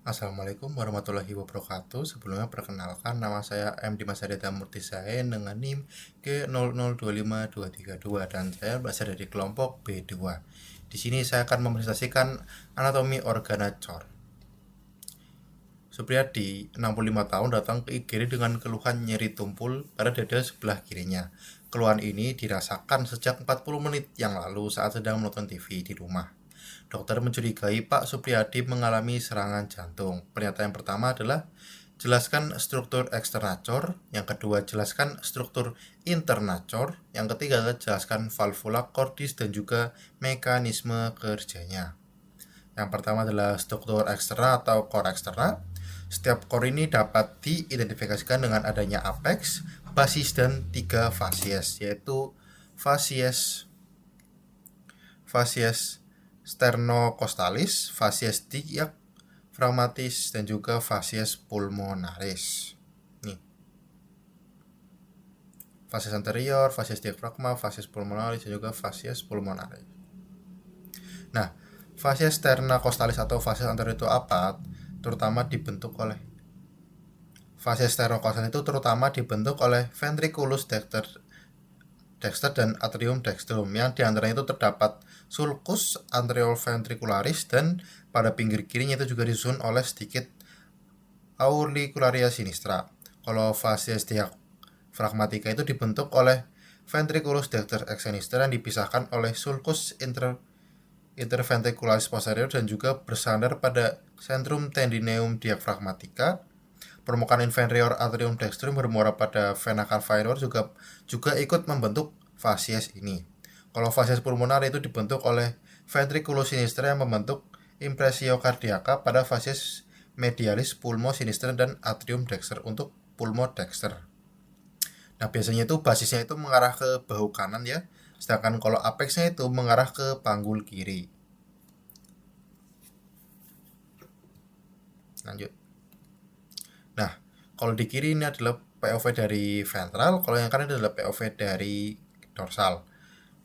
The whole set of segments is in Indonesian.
Assalamualaikum warahmatullahi wabarakatuh. Sebelumnya perkenalkan, nama saya M. Dimas Haryata Murtisain dengan NIM K0025232 dan saya berasal dari kelompok B2. Di sini saya akan mempresentasikan anatomi organa cor. Supriyadi, 65 tahun, datang ke IGD dengan keluhan nyeri tumpul pada dada sebelah kirinya. Keluhan ini dirasakan sejak 40 menit yang lalu saat sedang menonton TV di rumah. Dokter mencurigai Pak Supriyadi mengalami serangan jantung. Pernyataan yang pertama adalah jelaskan struktur eksterna cor, yang kedua jelaskan struktur interna cor, yang ketiga adalah jelaskan valvula cordis dan juga mekanisme kerjanya. Yang pertama adalah struktur eksterna atau core eksterna. Setiap core ini dapat diidentifikasikan dengan adanya apex, basis, dan 3 fasies, yaitu fasies sternocostalis, fasies diaphragmatis, dan juga fasies pulmonaris. Nih. Fasies anterior, fasies diafragma, fasies pulmonaris, dan juga fasies pulmonaris. Nah, fasies sternocostalis atau fasies anterior itu apa? Terutama dibentuk oleh fasies sternocostalis itu terutama dibentuk oleh ventriculus dexter dan atrium dextrum, yang diantaranya itu terdapat sulcus anterioventricularis dan pada pinggir kirinya itu juga disusun oleh sedikit auricularia sinistra. Kalau fasies diaphragmatica itu dibentuk oleh ventriculus dexter ex sinistra yang dipisahkan oleh sulcus interventricularis posterior dan juga bersandar pada centrum tendineum diaphragmatica. Permukaan inferior atrium dextrum bermuara pada vena cava inferior juga ikut membentuk fasies ini. Kalau fasies pulmonar itu dibentuk oleh ventriculus sinistra yang membentuk impressio cardiaca pada fasies medialis pulmo sinistra dan atrium dexter untuk pulmo dexter. Nah, biasanya itu basisnya itu mengarah ke bahu kanan ya, sedangkan kalau apexnya itu mengarah ke panggul kiri. Lanjut. Nah, kalau di kiri ini adalah POV dari ventral, kalau yang kanan adalah POV dari dorsal.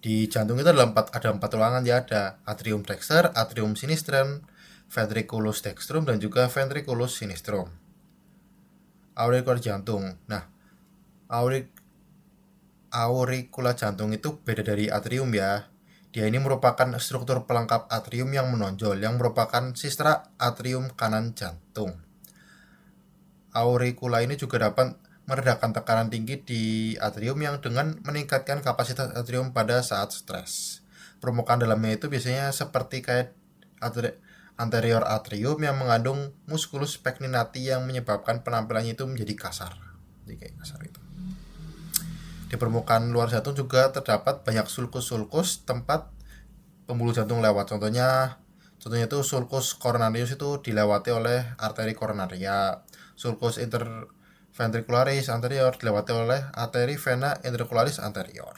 Di jantung itu ada empat ruangan ya, ada atrium dexter, atrium sinistrum, ventriculus dextrum, dan juga ventriculus sinistrum. Auricula jantung. Nah, auricula jantung itu beda dari atrium ya. Dia ini merupakan struktur pelengkap atrium yang menonjol, yang merupakan sistra atrium kanan jantung. Auricula ini juga dapat meredakan tekanan tinggi di atrium yang dengan meningkatkan kapasitas atrium pada saat stres. Permukaan dalamnya itu biasanya seperti kayak anterior atrium yang mengandung musculus pectinati yang menyebabkan penampilannya itu menjadi kasar. Jadi kayak kasar itu. Di permukaan luar jantung juga terdapat banyak sulcus tempat pembuluh jantung lewat. Contohnya itu sulcus coronarius itu dilewati oleh arteri coronaria. Sulcus interventricularis anterior dilewati oleh arteri vena intercularis anterior.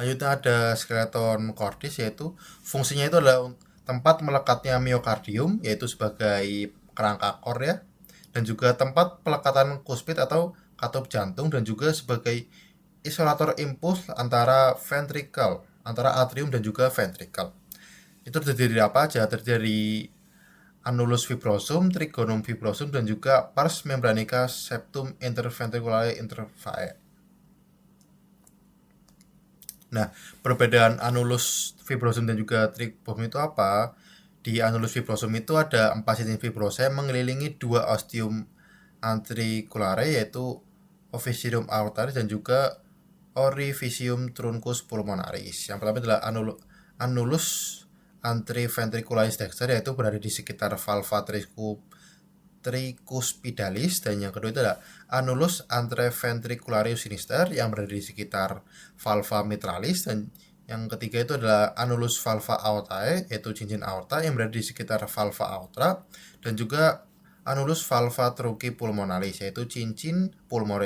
Lanjutnya ada skeleton cordis, yaitu fungsinya itu adalah tempat melekatnya miokardium, yaitu sebagai kerangka kor ya, dan juga tempat pelekatan kuspit atau katup jantung, dan juga sebagai isolator impuls antara ventricle, antara atrium dan juga ventricle. Itu terdiri dari apa aja? Terdiri annulus fibrosum, trigonum fibrosum, dan juga pars membranica septum interventriculae interfae. Nah, perbedaan annulus fibrosum dan juga trigonum itu apa? Di annulus fibrosum itu ada 4 sisi fibrosa yang mengelilingi 2 ostium antriculae, yaitu oviscerium aortaris dan juga orificium truncus pulmonaris. Yang pertama adalah annulus antriventricularis dexter, yaitu berada di sekitar valva tricuspidalis, dan yang kedua itu adalah annulus antriventricularis sinister yang berada di sekitar valva mitralis, dan yang ketiga itu adalah annulus valva aortae, yaitu cincin aorta yang berada di sekitar valva aorta, dan juga annulus valva truci pulmonalis, yaitu cincin pulmon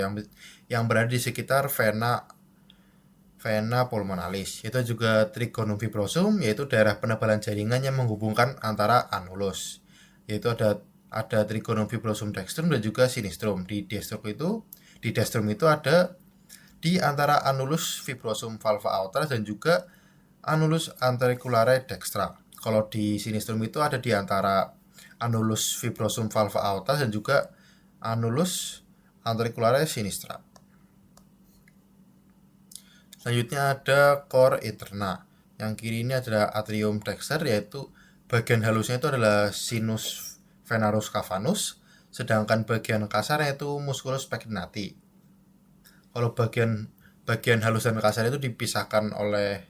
yang berada di sekitar vena pulmonalis. Itu juga trigonum fibrosum, yaitu daerah penebalan jaringan yang menghubungkan antara annulus, yaitu ada trigonum fibrosum dextrum dan juga sinistrum. Di dextrum itu ada di antara annulus fibrosum valva aorta dan juga annulus antericulae dextra. Kalau di sinistrum itu ada di antara annulus fibrosum valva aorta dan juga annulus auricularis sinistra. Selanjutnya ada cor interna. Yang kiri ini adalah atrium dexter, yaitu bagian halusnya itu adalah sinus venarus cavanus, sedangkan bagian kasarnya itu musculus pectinati. Kalau bagian halus dan kasar itu dipisahkan oleh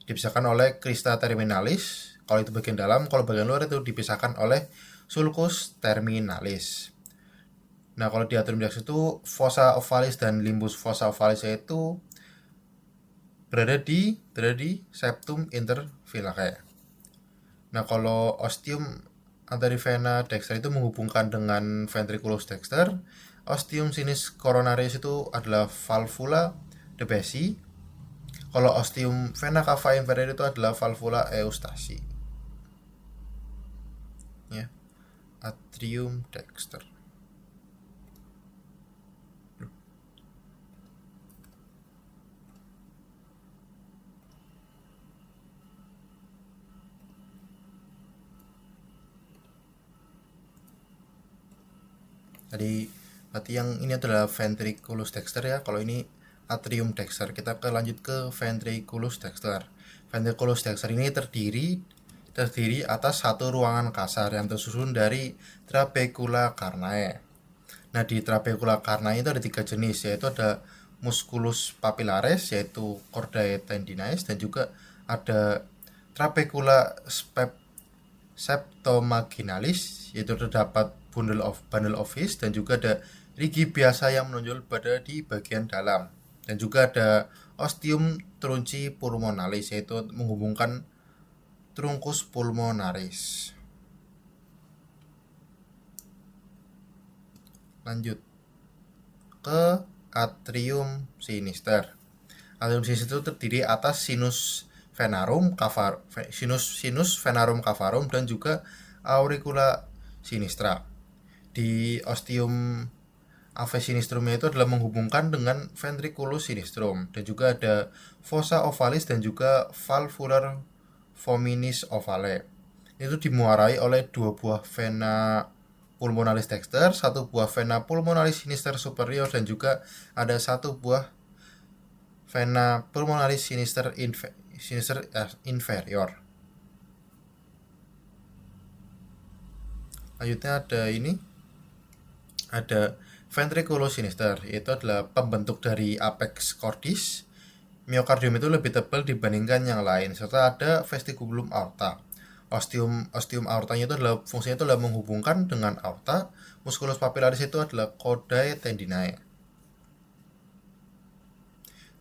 dipisahkan oleh crista terminalis. Kalau itu bagian dalam, kalau bagian luar itu dipisahkan oleh sulcus terminalis. Nah, kalau di atrium dexter itu fossa ovalis dan limbus fossa ovalis itu berada di septum intervillae. Nah, kalau ostium anterivena dexter itu menghubungkan dengan ventriculus dexter. Ostium sinis coronaris itu adalah valvula de Bessy. Kalau ostium vena cava inferior itu adalah valvula eustasi. Ya, atrium dexter. Tadi berarti yang ini adalah ventriculus dexter ya. Kalau ini atrium dexter. Kita lanjut ke ventriculus dexter. Ventriculus dexter ini terdiri atas satu ruangan kasar yang tersusun dari trabecula carnae. Nah, di trabecula carnae itu ada 3 jenis, yaitu ada musculus papillaris, yaitu chordae tendinais, dan juga ada trabecula septomaginalis, yaitu terdapat bundle of His, dan juga ada rigi biasa yang menonjol pada di bagian dalam, dan juga ada ostium trunci pulmonalis, yaitu menghubungkan truncus pulmonaris. Lanjut ke atrium sinister. Atrium sinister itu terdiri atas sinus venarum cavarum dan juga auricula sinistra. Di ostium ave sinistrumnya itu adalah menghubungkan dengan ventriculus sinistrum, dan juga ada fossa ovalis dan juga valvular fominis ovale. Itu dimuarai oleh 2 buah vena pulmonalis dexter, 1 buah vena pulmonalis sinister superior, dan juga ada 1 buah vena pulmonalis sinister inferior. Lanjutnya ada ventriculus sinister, yaitu adalah pembentuk dari apex cordis. Miokardium itu lebih tebal dibandingkan yang lain, serta ada vestibulum aorta. Ostium aortanya itu adalah fungsinya itu adalah menghubungkan dengan aorta. Musculus papillaris itu adalah chordae tendinae.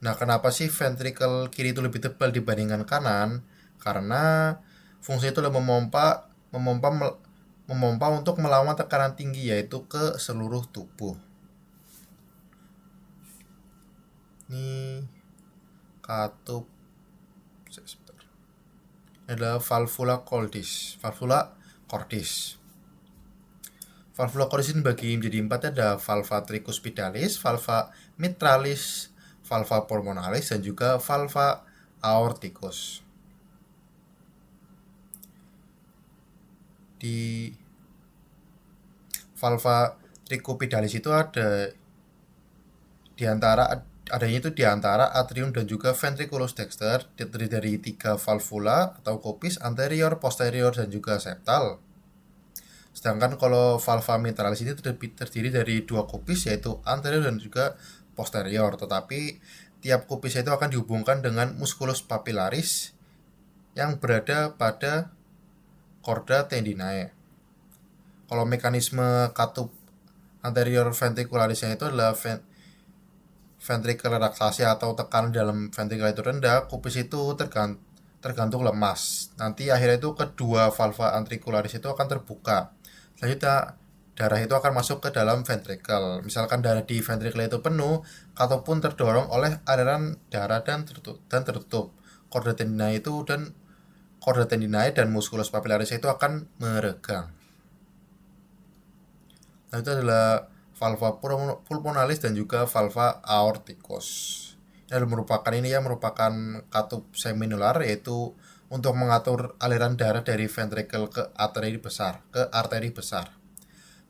Nah, kenapa sih ventricle kiri itu lebih tebal dibandingkan kanan? Karena fungsinya itu adalah memompa untuk melawan tekanan tinggi, yaitu ke seluruh tubuh. Ini katup adalah valvula cordis. Valvula cordis ini dibagi menjadi 4, ada valva tricuspidalis, valva mitralis, valva pulmonalis, dan juga valva aorticus. Di valva tricuspidalis itu ada adanya itu di antara atrium dan juga ventriculus dexter, terdiri dari 3 valvula atau kopis anterior, posterior, dan juga septal. Sedangkan kalau valva mitralis ini terdiri dari 2 kopis, yaitu anterior dan juga posterior, tetapi tiap kopis itu akan dihubungkan dengan musculus papillaris yang berada pada chorda tendinae. Kalau mekanisme katup anterior ventricularisnya itu adalah ventricle relaksasi atau tekanan dalam ventricle itu rendah, kopis itu tergantung lemas. Nanti akhirnya itu kedua valva antricularis itu akan terbuka. Selanjutnya darah itu akan masuk ke dalam ventricle. Misalkan darah di ventricle itu penuh, ataupun terdorong oleh aliran darah dan tertutup. Chorda tendinae dan musculus papillaris itu akan meregang. Nah, itu adalah valva pulmonalis dan juga valva aorticus. Ini merupakan katup seminular, yaitu untuk mengatur aliran darah dari ventrikel ke arteri besar.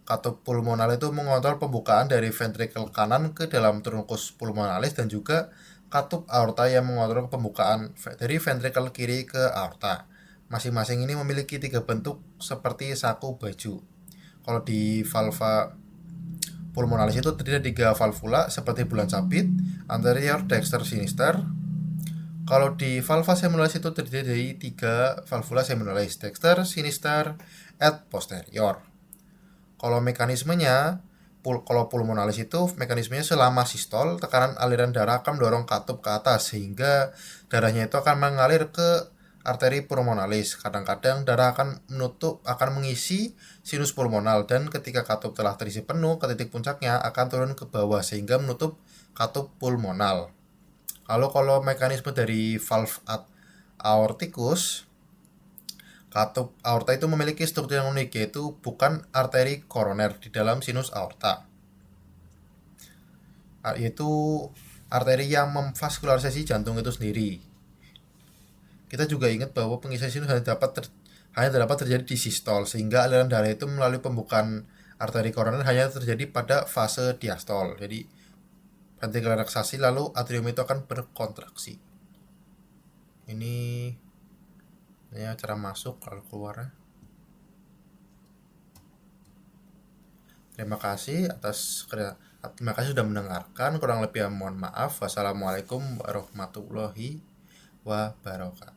Katup pulmonal itu mengontrol pembukaan dari ventrikel kanan ke dalam trunkus pulmonalis, dan juga katup aorta yang mengontrol pembukaan dari ventrikel kiri ke aorta. Masing-masing ini memiliki 3 bentuk seperti saku baju. Kalau di valva pulmonalis itu terdiri dari 3 valvula seperti bulan sabit, anterior, dexter, sinister. Kalau di valva seminalis itu terdiri dari 3 valvula seminalis, dexter, sinister, et posterior. Kalau mekanismenya, kalau pulmonalis itu mekanismenya selama sistol, tekanan aliran darah akan mendorong katup ke atas sehingga darahnya itu akan mengalir ke arteri pulmonalis. Kadang-kadang darah akan mengisi sinus pulmonal, dan ketika katup telah terisi penuh ke titik puncaknya akan turun ke bawah sehingga menutup katup pulmonal. Lalu kalau mekanisme dari valve aorticus, katup aorta itu memiliki struktur yang unik, yaitu bukan arteri koroner di dalam sinus aorta, yaitu arteri yang memvaskularisasi jantung itu sendiri. Kita juga ingat bahwa pengisian sinus hanya dapat terjadi di sistol, sehingga aliran darah itu melalui pembukaan arteri koroner hanya terjadi pada fase diastol. Jadi ventrikel relaksasi lalu atrium itu akan berkontraksi. Ini ya cara masuk lalu keluar. Terima kasih sudah mendengarkan. Kurang lebih mohon maaf. Wassalamualaikum warahmatullahi wabarakatuh.